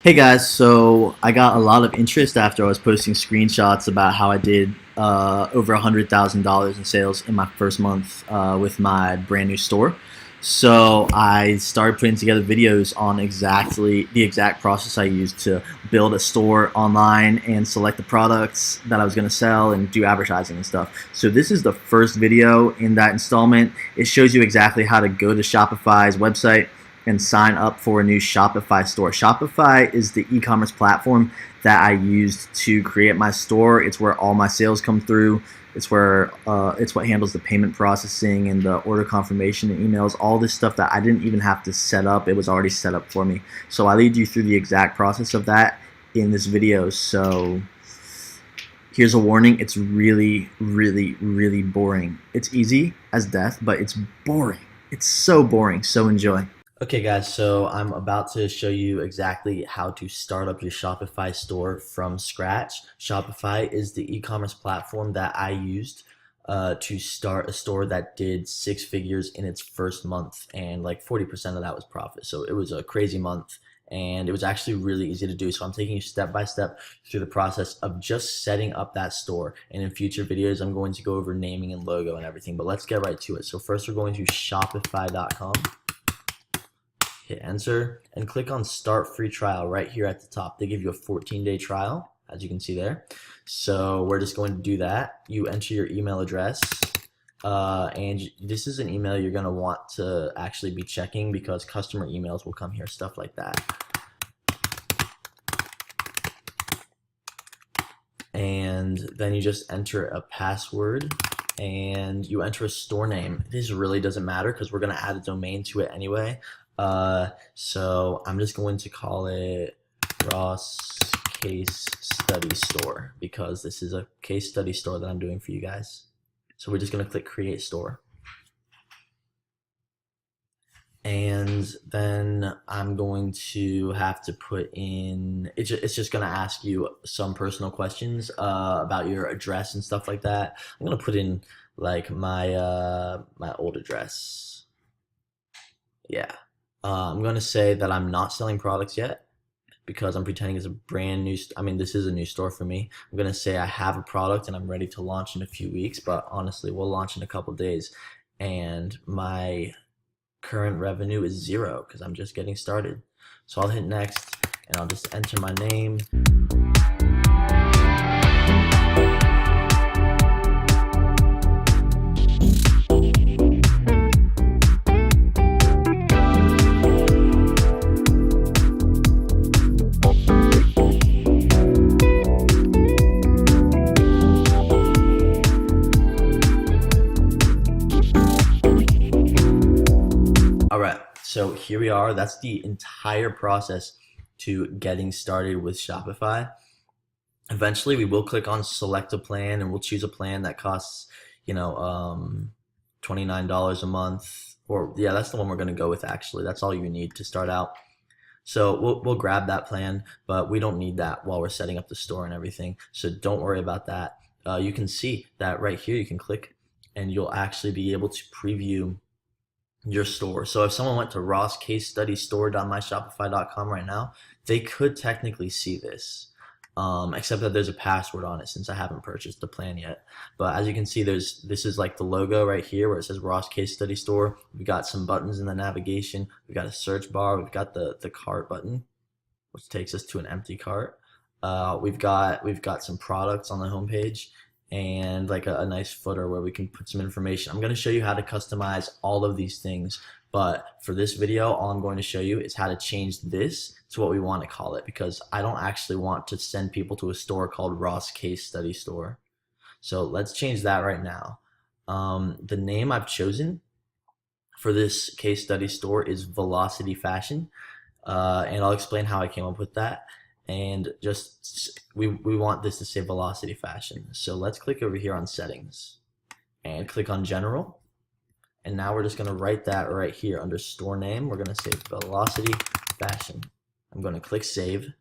Hey guys, so I got a lot of interest after I was posting screenshots about how I did over $100,000 in sales in my first month with my brand new store. So I started putting together videos on exactly the exact process I used to build a store online and select the products that I was going to sell and do advertising and stuff. So this is the first video in that installment. It shows you exactly how to go to Shopify's website and sign up for a new Shopify store. Shopify is the e-commerce platform that I used to create my store. It's where all my sales come through. It's where it's what handles the payment processing and the order confirmation and emails, all this stuff that I didn't even have to set up. It was already set up for me. So I lead you through the exact process of that in this video. So here's a warning. It's really, really, really boring. It's easy as death, but it's boring. It's so boring. So enjoy. Okay guys, so I'm about to show you exactly how to start up your Shopify store from scratch. Shopify is the e-commerce platform that I used to start a store that did 6 figures in its first month, and like 40% of that was profit. So it was a crazy month and it was actually really easy to do. So I'm taking you step by step through the process of just setting up that store. And in future videos, I'm going to go over naming and logo and everything, but let's get right to it. So first we're going to shopify.com. Hit enter and click on start free trial right here at the top. They give you a 14-day trial, as you can see there. So we're just going to do that. You enter your email address, and this is an email you're going to want to actually be checking because customer emails will come here, stuff like that. And then you just enter a password and you enter a store name. This really doesn't matter because we're going to add a domain to it anyway. So I'm just going to call it Ross Case Study Store because this is a case study store that I'm doing for you guys. So we're just going to click Create Store. And then I'm going to have to put in, it's just going to ask you some personal questions about your address and stuff like that. I'm going to put in like my old address. Yeah. I'm going to say that I'm not selling products yet because I'm pretending it's a brand new, this is a new store for me. I'm going to say I have a product and I'm ready to launch in a few weeks, but honestly, we'll launch in a couple days. And my current revenue is 0 because I'm just getting started. So I'll hit next and I'll just enter my name. All right, so here we are. That's the entire process to getting started with Shopify. Eventually, we will click on select a plan and we'll choose a plan that costs, $29 a month. Or yeah, that's the one we're going to go with actually. That's all you need to start out. So we'll grab that plan, but we don't need that while we're setting up the store and everything. So don't worry about that. You can see that right here. You can click and you'll actually be able to preview your store. So if someone went to rosscasestudystore.myshopify.com right now, they could technically see this, except that there's a password on it since I haven't purchased the plan yet. But as you can see, this is like the logo right here where it says Ross Case Study Store. We've got some buttons in the navigation. We've got a search bar. We've got the cart button, which takes us to an empty cart. We've got some products on the homepage and like a nice footer where we can put some information. I'm going to show you how to customize all of these things, but for this video, all I'm going to show you is how to change this to what we want to call it because I don't actually want to send people to a store called Ross Case Study Store. So let's change that right now. The name I've chosen for this case study store is Velocity Fashion, and I'll explain how I came up with that. And just we want this to say Velocity Fashion. So let's click over here on settings and click on general. And now we're just going to write that right here under store name. We're going to say Velocity Fashion. I'm going to click save.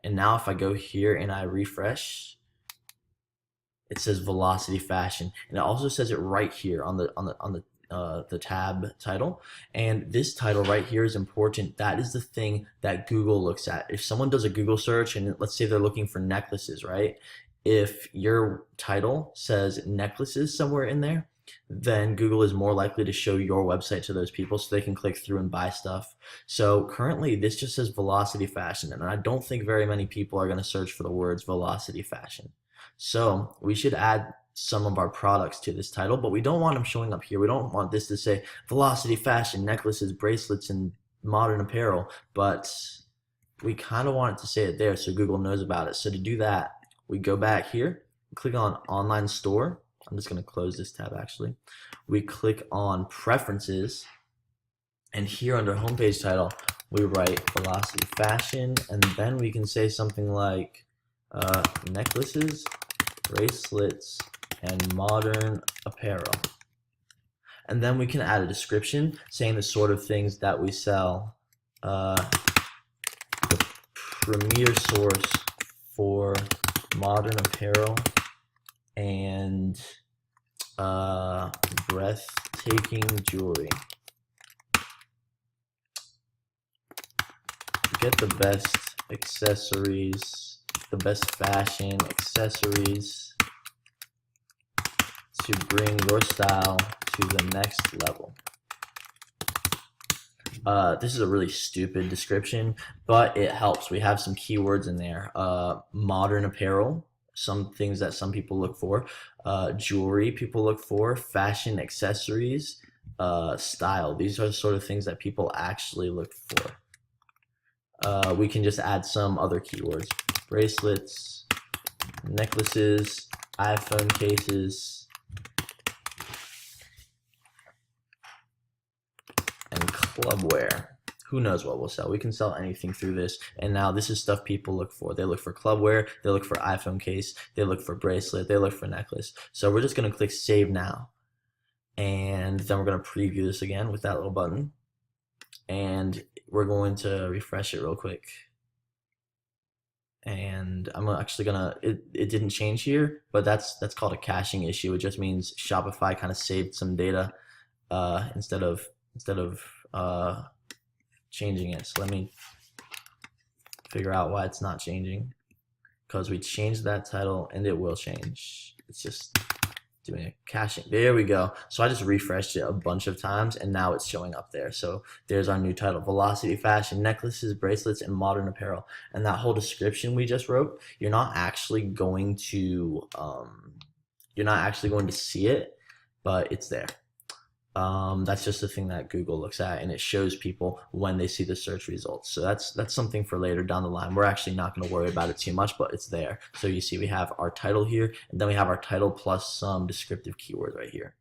And now if I go here and I refresh, it says Velocity Fashion. And it also says it right here on the the tab title. And this title right here is important. That is the thing that Google looks at. If someone does a Google search and let's say they're looking for necklaces, right? If your title says necklaces somewhere in there, then Google is more likely to show your website to those people so they can click through and buy stuff. So currently this just says velocity fashion, and I don't think very many people are going to search for the words velocity fashion. So we should add some of our products to this title, but we don't want them showing up here. We don't want this to say velocity fashion, necklaces, bracelets, and modern apparel, but we kind of want it to say it there so Google knows about it. So to do that, we go back here, click on online store. I'm just going to close this tab actually. We click on preferences, and here under homepage title, we write velocity fashion, and then we can say something like necklaces, bracelets, and modern apparel. And then we can add a description saying the sort of things that we sell. The premier source for modern apparel and breathtaking jewelry. Get the best accessories, the best fashion accessories to bring your style to the next level. This is a really stupid description, but it helps. We have some keywords in there. Modern apparel, some things that some people look for. Jewelry, people look for. Fashion accessories, style. These are the sort of things that people actually look for. We can just add some other keywords. Bracelets, necklaces, iPhone cases, and clubwear. Who knows what we'll sell? We can sell anything through this. And now this is stuff people look for. They look for clubwear, they look for iPhone case, they look for bracelet, they look for necklace. So we're just gonna click save now. And then we're gonna preview this again with that little button. And we're going to refresh it real quick. And I'm actually gonna, it didn't change here, but that's called a caching issue. It just means Shopify kind of saved some data instead of changing it. So let me figure out why it's not changing, because we changed that title and it will change. It's just doing a caching. There we go. So I just refreshed it a bunch of times and now it's showing up there. So there's our new title: Velocity Fashion, necklaces, bracelets, and modern apparel. And that whole description we just wrote, you're not actually going to see it, but it's there. That's just the thing that Google looks at, and it shows people when they see the search results. So that's something for later down the line. We're actually not going to worry about it too much, but it's there. So you see we have our title here, and then we have our title plus some descriptive keywords right here.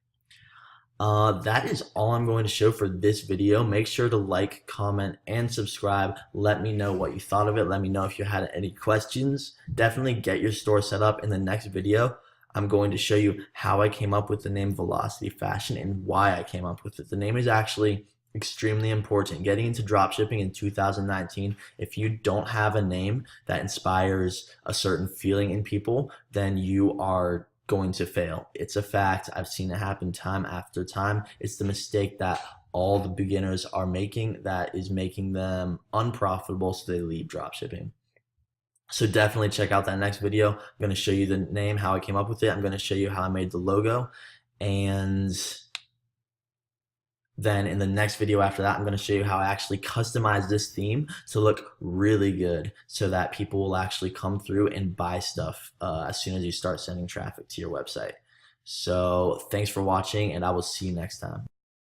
That is all I'm going to show for this video. Make sure to like, comment, and subscribe. Let me know what you thought of it. Let me know if you had any questions. Definitely get your store set up. In the next video, I'm going to show you how I came up with the name Velocity Fashion and why I came up with it. The name is actually extremely important. Getting into dropshipping in 2019, if you don't have a name that inspires a certain feeling in people, then you are going to fail. It's a fact. I've seen it happen time after time. It's the mistake that all the beginners are making that is making them unprofitable, so they leave dropshipping. So definitely check out that next video. I'm going to show you the name, how I came up with it. I'm going to show you how I made the logo. And then in the next video after that, I'm going to show you how I actually customized this theme to look really good so that people will actually come through and buy stuff as soon as you start sending traffic to your website. So thanks for watching, and I will see you next time.